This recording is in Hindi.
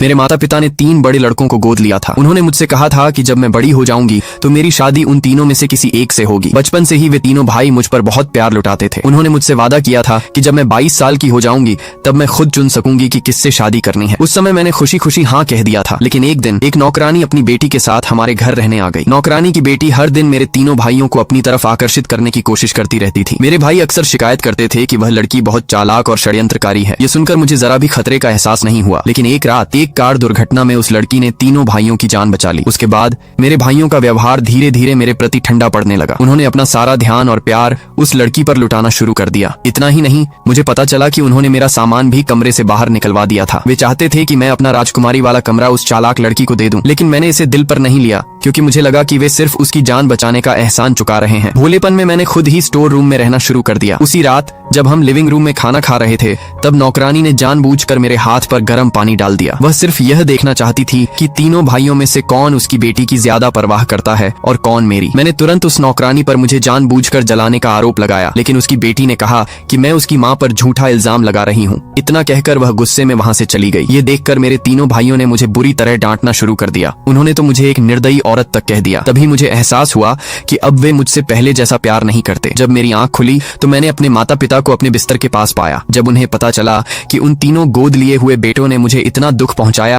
मेरे माता पिता ने 3 बड़े लड़कों को गोद लिया था। उन्होंने मुझसे कहा था कि जब मैं बड़ी हो जाऊंगी तो मेरी शादी उन तीनों में से किसी एक से होगी। बचपन से ही वे तीनों भाई मुझ पर बहुत प्यार लुटाते थे। उन्होंने मुझसे वादा किया था कि जब मैं 22 साल की हो जाऊंगी तब मैं खुद चुन सकूंगी कि किससे शादी करनी है। उस समय मैंने खुशी खुशी हाँ कह दिया था। लेकिन एक दिन एक नौकरानी अपनी बेटी के साथ हमारे घर रहने आ गई। नौकरानी की बेटी हर दिन मेरे तीनों भाइयों को अपनी तरफ आकर्षित करने की कोशिश करती रहती थी। मेरे भाई अक्सर शिकायत करते थे कि वह लड़की बहुत चालाक और षड्यंत्रकारी है। ये सुनकर मुझे जरा भी खतरे का एहसास नहीं हुआ। लेकिन एक रात एक कार दुर्घटना में उस लड़की ने तीनों भाइयों की जान बचा ली। उसके बाद मेरे भाइयों का व्यवहार धीरे धीरे मेरे प्रति ठंडा पड़ने लगा। उन्होंने अपना सारा ध्यान और प्यार उस लड़की पर लुटाना शुरू कर दिया। इतना ही नहीं, मुझे पता चला कि उन्होंने मेरा सामान भी कमरे से बाहर निकलवा दिया था। वे चाहते थे कि मैं अपना राजकुमारी वाला कमरा उस चालाक लड़की को दे दूं। लेकिन मैंने इसे दिल पर नहीं लिया क्योंकि मुझे लगा कि वे सिर्फ उसकी जान बचाने का एहसान चुका रहे हैं। भोलेपन में मैंने खुद ही स्टोर रूम में रहना शुरू कर दिया। उसी रात जब हम लिविंग रूम में खाना खा रहे थे तब नौकरानी ने जानबूझकर मेरे हाथ पर गर्म पानी डाल दिया। वह सिर्फ यह देखना चाहती थी कि तीनों भाइयों में से कौन उसकी बेटी की ज्यादा परवाह करता है और कौन मेरी। मैंने तुरंत उस नौकरानी पर मुझे जानबूझकर जलाने का आरोप लगाया। लेकिन उसकी बेटी ने कहा कि मैं उसकी माँ पर झूठा इल्जाम लगा रही हूँ। इतना कहकर वह गुस्से में वहाँ से चली गई। ये देखकर मेरे तीनों भाइयों ने मुझे बुरी तरह डांटना शुरू कर दिया। उन्होंने तो मुझे एक निर्दयी औरत तक कह दिया। तभी मुझे एहसास हुआ कि अब वे मुझसे पहले जैसा प्यार नहीं करते। जब मेरी आंख खुली तो मैंने अपने माता पिता को अपने बिस्तर के पास पाया। जब उन्हें पता चला कि उन तीनों गोद लिए हुए बेटों ने मुझे इतना दुख पहुंचाया